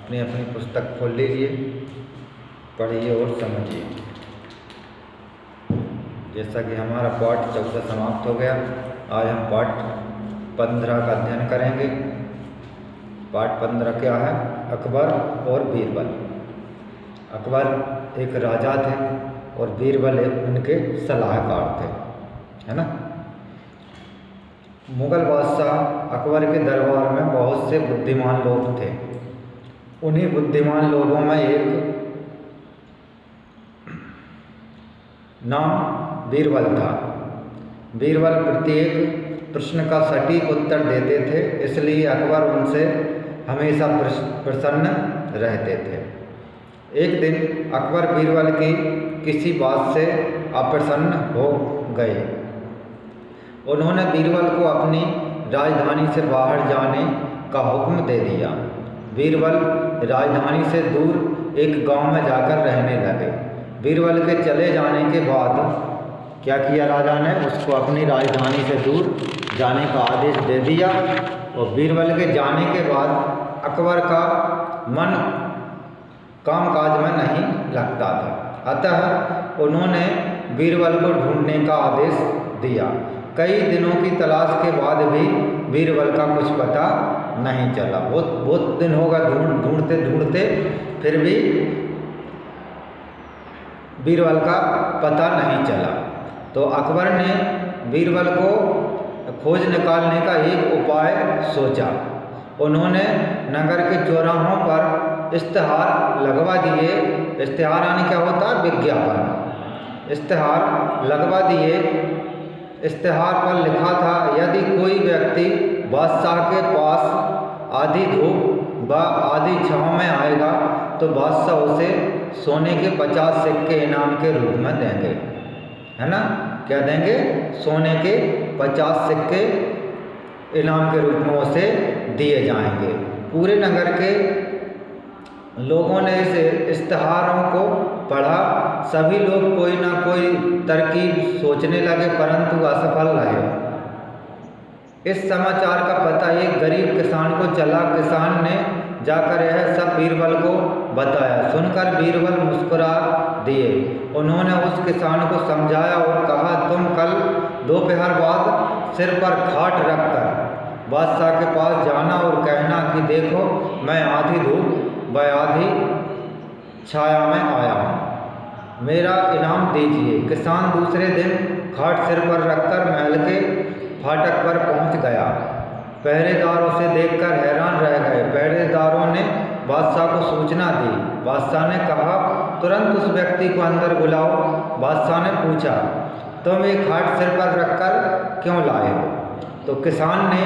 अपनी अपनी पुस्तक खोल लीजिए, पढ़िए और समझिए। जैसा कि हमारा पाठ 14 समाप्त हो गया, आज हम पाठ 15 का अध्ययन करेंगे। पाठ 15 क्या है? अकबर और बीरबल। अकबर एक राजा थे और बीरबल एक उनके सलाहकार थे, है ना। मुगल बादशाह अकबर के दरबार में बहुत से बुद्धिमान लोग थे। उन्हीं बुद्धिमान लोगों में एक नाम बीरबल था। बीरबल प्रत्येक प्रश्न का सटीक उत्तर देते थे, इसलिए अकबर उनसे हमेशा प्रसन्न रहते थे। एक दिन अकबर बीरबल की किसी बात से अप्रसन्न हो गए। उन्होंने बीरबल को अपनी राजधानी से बाहर जाने का हुक्म दे दिया। बीरबल राजधानी से दूर एक गांव में जाकर रहने लगे। बीरबल के चले जाने के बाद क्या किया राजा ने? उसको अपनी राजधानी से दूर जाने का आदेश दे दिया। और बीरबल के जाने के बाद अकबर का मन कामकाज में नहीं लगता था, अतः उन्होंने बीरबल को ढूंढने का आदेश दिया। कई दिनों की तलाश के बाद भी बीरबल का कुछ पता नहीं चला। बहुत दिन होगा ढूंढते ढूंढते, फिर भी बीरबल का पता नहीं चला। तो अकबर ने बीरबल को खोज निकालने का एक उपाय सोचा। उन्होंने नगर के चौराहों पर इश्तिहार लगवा दिए। इश्तिहार यानी क्या होता है? विज्ञापन। इश्तिहार लगवा दिए। इश्तिहार पर लिखा था, यदि कोई व्यक्ति बादशाह के पास आधी धूप व आधी छाँव में आएगा तो बादशाह उसे सोने के 50 सिक्के इनाम के रूप में देंगे, है ना। क्या देंगे? सोने के 50 सिक्के इनाम के रूप में उसे दिए जाएंगे। पूरे नगर के लोगों ने इस इश्तिहारों को पढ़ा। सभी लोग कोई ना कोई तरकीब सोचने लगे, परंतु असफल रहे। इस समाचार का पता एक गरीब किसान को चला। किसान ने जाकर यह सब बीरबल को बताया। सुनकर बीरबल मुस्कुरा दिए। उन्होंने उस किसान को समझाया और कहा, तुम कल दोपहर बाद सिर पर खाट रखकर बादशाह के पास जाना और कहना कि देखो, मैं आधी धूप व आधी छाया में आया हूँ, मेरा इनाम दीजिए। किसान दूसरे दिन खाट सिर पर रखकर महल के फाटक पर पहुँच गया। पहरेदार उसे देखकर हैरान रह गए। पहरेदारों ने बादशाह को सूचना दी। बादशाह ने कहा, तुरंत उस व्यक्ति को अंदर बुलाओ। बादशाह ने पूछा, तुम एक खाट सिर पर रखकर क्यों लाए हो? तो किसान ने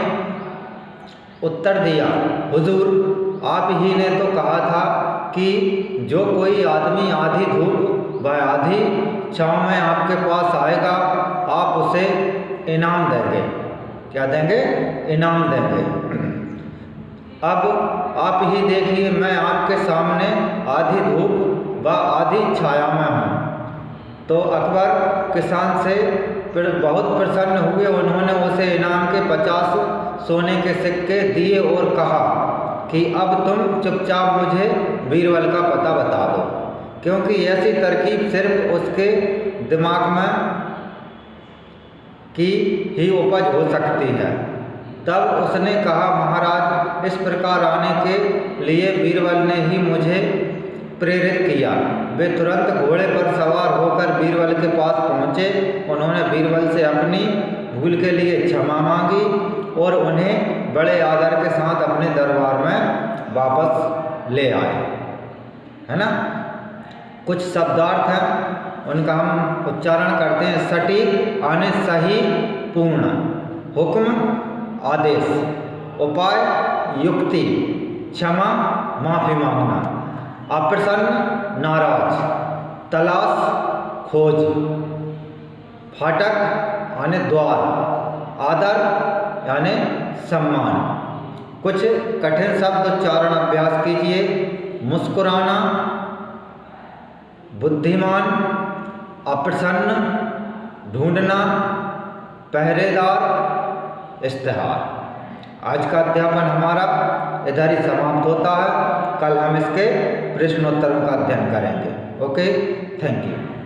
उत्तर दिया, हुजूर, आप ही ने तो कहा था कि जो कोई आदमी आधी धूप व आधी छाँव में आपके पास आएगा, आप उसे इनाम देंगे। क्या देंगे? इनाम देंगे। अब आप ही देखिए, मैं आपके सामने आधी धूप व आधी छाया में हूँ। तो अकबर किसान से बहुत प्रसन्न हुए। उन्होंने उसे इनाम के 50 सोने के सिक्के दिए और कहा कि अब तुम चुपचाप मुझे बीरबल का पता बता दो, क्योंकि ऐसी तरकीब सिर्फ उसके दिमाग में की ही उपज हो सकती है। तब उसने कहा, महाराज, इस प्रकार आने के लिए बीरबल ने ही मुझे प्रेरित किया। वे तुरंत घोड़े पर सवार होकर बीरबल के पास पहुँचे। उन्होंने बीरबल से अपनी भूल के लिए क्षमा मांगी और उन्हें बड़े आदर के साथ अपने दरबार में वापस ले आए, है ना। कुछ शब्दार्थ हैं, उनका हम उच्चारण करते हैं। सटीक यानी सही, पूर्ण। हुक्म आदेश, उपाय युक्ति, क्षमा माफ़ी मांगना, अप्रसन्न नाराज, तलाश खोज, फाटक यानी द्वार, आदर यानी सम्मान। कुछ कठिन शब्द उच्चारण अभ्यास कीजिए। मुस्कुराना, बुद्धिमान, अप्रसन्न, ढूंढना, पहरेदार, इश्तिहार। आज का अध्यापन हमारा इधर ही समाप्त होता है। कल हम इसके प्रश्नोत्तरों का अध्ययन करेंगे। Okay, thank you.